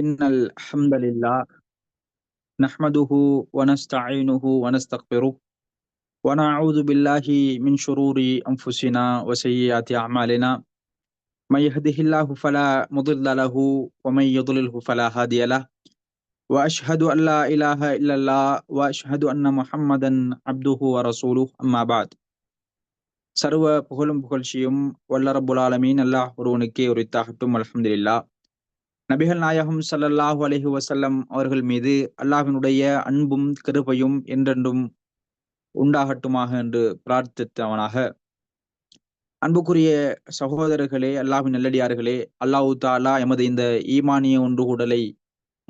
إن الحمد لله نحمده ونستعينه ونستغفره ونعوذ بالله من شرور أنفسنا وسيئات أعمالنا من يهده الله فلا مضل له ومن يضلله فلا هادي له وأشهد أن لا إله إلا الله وأشهد أن محمدا عبده ورسوله أما بعد. சர்வ புகழும் புகழ்ச்சியும் வல்ல ரப்புல் ஆலமீன் அல்லாஹ் ஒருவனுக்கே உரித்தாகட்டும். அல்ஹம்துலில்லாஹ். நபிகள் நாயகம் ஸல்லல்லாஹு அலைஹி வஸல்லம் அவர்கள் மீது அல்லாஹ்வினுடைய அன்பும் கிருபையும் என்றென்றும் உண்டாகட்டுமாக என்று பிரார்த்தித்தவனாக, அன்புக்குரிய சகோதரர்களே, அல்லாஹ்வின் நல்லடியார்களே, அல்லாஹு தாலா எமது இந்த ஈமானிய ஒன்றுகூடலை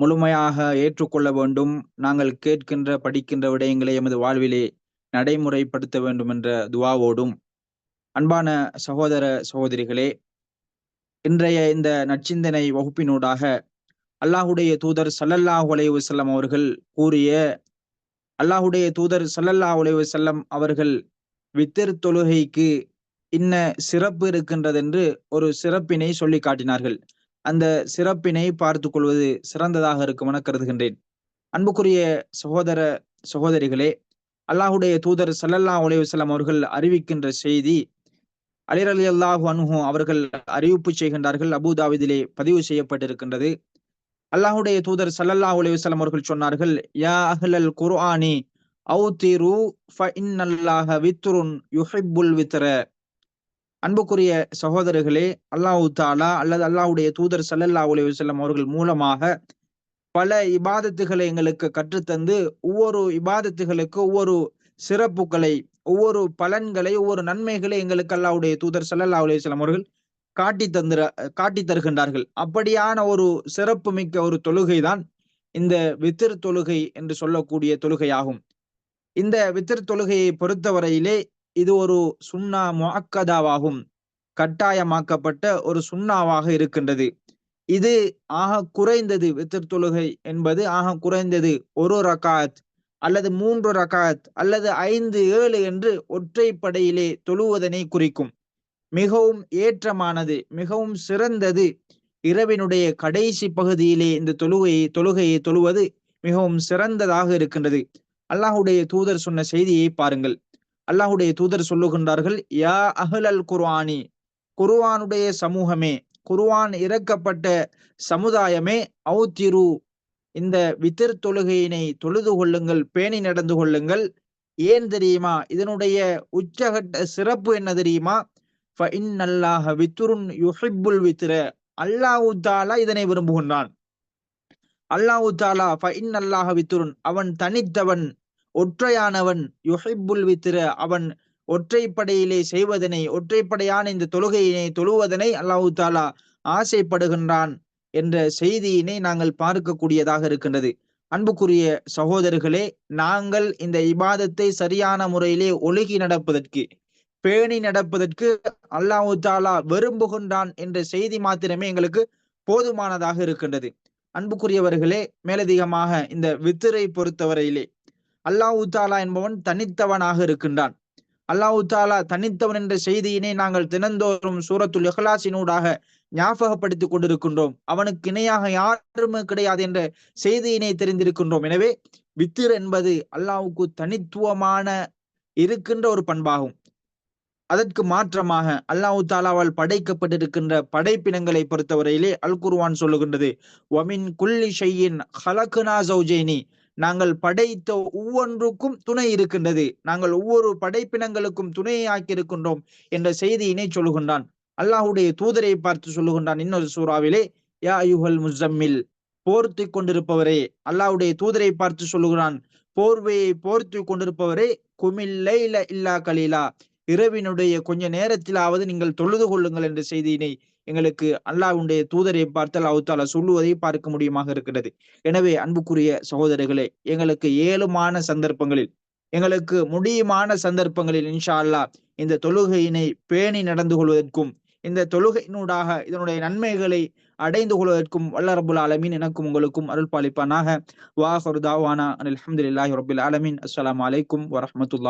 முழுமையாக ஏற்றுக்கொள்ள வேண்டும். நாங்கள் கேட்கின்ற படிக்கின்ற விடயங்களை எமது வாழ்விலே நடைமுறைப்படுத்த வேண்டும் என்ற துவாவோடும், அன்பான சகோதர சகோதரிகளே, இன்றைய இந்த நற்சிந்தனை வகுப்பினூடாக அல்லாஹுடைய தூதர் ஸல்லல்லாஹு அலைஹி வஸல்லம் அவர்கள் கூறிய, அல்லாஹுடைய தூதர் ஸல்லல்லாஹு அலைஹி வஸல்லம் அவர்கள் வித்திர் தொழுகைக்கு இன்ன சிறப்பு இருக்கின்றது என்று ஒரு சிறப்பினை சொல்லி காட்டினார்கள். அந்த சிறப்பினை பார்த்து கொள்வது சிறந்ததாக இருக்கும் என கருதுகின்றேன். அன்புக்குரிய சகோதர சகோதரிகளே, அல்லாஹுடைய தூதர் ஸல்லல்லாஹு அலைஹி வஸல்லம் அவர்கள் அறிவிக்கின்ற செய்தி, அலி ரலியல்லாஹு அன்ஹு அவர்கள் அறிவிப்பு செய்கின்றார்கள். அபூதாவுதிலே பதிவு செய்யப்பட்டிருக்கின்றது. அல்லாஹுடைய தூதர் ஸல்லல்லாஹு அலைஹி வஸல்லம் அவர்கள் சொன்னார்கள், யா அஹ்லல் குர்ஆனி அவ்திரு ஃபஇன்னல்லாஹ வித்ருன் யுஹிப்புல் வித்ர. அன்புக்குரிய சகோதரர்களே, அல்லாஹ் தஆலா அல்லது அல்லாஹுடைய தூதர் ஸல்லல்லாஹு அலைஹி வஸல்லம் அவர்கள் மூலமாக பல இபாதத்துகளை எங்களுக்கு கற்றுத்தந்து, ஒவ்வொரு இபாதத்துகளுக்கு ஒவ்வொரு சிறப்புகளை, ஒவ்வொரு பலன்களை, ஒவ்வொரு நன்மைகளை எங்களுக்கு அல்லாஹுடைய தூதர் ஸல்லல்லாஹு அலைஹி வஸல்லம் அவர்கள் காட்டி தருகின்றார்கள். அப்படியான ஒரு சிறப்பு மிக்க ஒரு தொழுகைதான் இந்த வித்திர் தொழுகை என்று சொல்லக்கூடிய தொழுகையாகும். இந்த வித்திர் தொழுகையை பொறுத்தவரையிலே இது ஒரு சுன்னா முஅக்கதாவாகும், கட்டாயமாக்கப்பட்ட ஒரு சுன்னாவாக இருக்கின்றது. இது ஆக குறைந்தது, வித்திர் தொழுகை என்பது ஆக குறைந்தது ஒரு ரகாத் அல்லது 3 ரகாத் அல்லது 5, 7 என்று ஒற்றைப்படையிலே தொழுவதனை குறிக்கும். மிகவும் ஏற்றமானது, மிகவும் சிறந்தது இரவினுடைய கடைசி பகுதியிலே இந்த தொழுகையை தொழுவது மிகவும் சிறந்ததாக இருக்கின்றது. அல்லாஹுடைய தூதர் சொன்ன செய்தியை பாருங்கள். அல்லாஹுடைய தூதர் சொல்லுகின்றார்கள், யா அஹ்லல் குர்ஆனி, குர்ஆனுடைய சமூகமே, குர்ஆன் இறக்கப்பட்ட சமுதாயமே, அவ்திரு, இந்த வித்திர் தொழுகையினை தொழுது கொள்ளுங்கள், பேணி நடந்து கொள்ளுங்கள். ஏன் தெரியுமா? இதனுடைய உச்சகட்ட சிறப்பு என்ன தெரியுமா? ஃபஇன்னல்லாஹ வித்ருன் யுஹிப்புல் வித்ர. அல்லாஹு தஆலா இதனை விரும்புகின்றான். அல்லாஹு தஆலா ஃபஇன்னல்லாஹ வித்ருன், அவன் தனித்தவன், ஒற்றையானவன், யுஹிப்புல் வித்ர, அவன் ஒற்றைப்படையிலே செய்வதனை, ஒற்றைப்படையான இந்த தொழுகையினை தொழுவதனை அல்லாஹு தஆலா ஆசைப்படுகின்றான் என்ற செய்தியினை நாங்கள் பார்க்கக்கூடியதாக இருக்கின்றது. அன்புக்குரிய சகோதரர்களே, நாங்கள் இந்த இபாதத்தை சரியான முறையிலே ஒழுகி நடப்பதற்கு, பேணி நடப்பதற்கு அல்லாஹு தஆலா விரும்புகின்றான் என்ற செய்தி மாத்திரமே எங்களுக்கு போதுமானதாக இருக்கின்றது. அன்புக்குரியவர்களே, மேலதிகமாக இந்த வித்திரை பொறுத்தவரையிலே அல்லாஹு தஆலா என்பவன் தனித்தவனாக இருக்கின்றான். அல்லாஹு தஆலா தனித்தவன் என்ற செய்தியினை நாங்கள் தினந்தோறும் சூரத்துல் இஹ்லாஸினூடாக ஞாபகப்படுத்திக் கொண்டிருக்கின்றோம். அவனுக்கு இணையாக யாருமே கிடையாது என்ற செய்தியினை தெரிந்திருக்கின்றோம். எனவே வித்திர் என்பது அல்லாஹ்வுக்கு தனித்துவமான இருக்கின்ற ஒரு பண்பாகும். அதற்கு மாற்றமாக அல்லாஹு தஆலாவால் படைக்கப்பட்டிருக்கின்ற படைப்பினங்களை பொறுத்தவரையிலே அல் குர்ஆன் சொல்லுகின்றது, வமின் குல்லி ஷைஇன் ஹலக்னா ஸௌஜைனி, நாங்கள் படைத்த ஒவ்வொன்றுக்கும் துணை இருக்கின்றது, நாங்கள் ஒவ்வொரு படைப்பினங்களுக்கும் துணையை ஆக்கி இருக்கின்றோம் என்ற செய்தியினை சொல்லுகின்றான். அல்லாஹுடைய தூதரை பார்த்து சொல்லுகின்றான் இன்னொரு சூறாவிலே, யா அய்யுஹல் முஸம்மில், போர்த்தி கொண்டிருப்பவரே. அல்லாஹுடைய தூதரை பார்த்து சொல்லுகிறான், போர்வையை போர்த்தி கொண்டிருப்பவரே, குமில் லைல இல்லா கலீலா, இரவினுடைய கொஞ்ச நேரத்திலாவது நீங்கள் தொழுது கொள்ளுங்கள் என்ற செய்தியினை எங்களுக்கு அல்லாஹ்வுடைய தூதரை பார்த்து அல்லாஹ் தஆலா சொல்லுவதை பார்க்க முடியுமாக இருக்கிறது. எனவே அன்புக்குரிய சகோதரர்களே, எங்களுக்கு ஏழுமான சந்தர்ப்பங்களில், எங்களுக்கு முடியுமான சந்தர்ப்பங்களில் இன்ஷா அல்லாஹ் இந்த தொழுகையினை பேணி நடந்து கொள்வதற்கும், இந்த தொழுகையினூடாக இதனுடைய நன்மைகளை அடைந்து கொள்வதற்கும் வல்ல ரப்புல் ஆலமீன் எனக்கும் உங்களுக்கும் அருள் பாலிப்பானாக. வ ஆகிரு தாவானா அனில் ஹம்துலில்லாஹி ரப்பில் ஆலமீன். அஸ்ஸலாமு அலைக்கும் வரஹ்மத்துல்லாஹி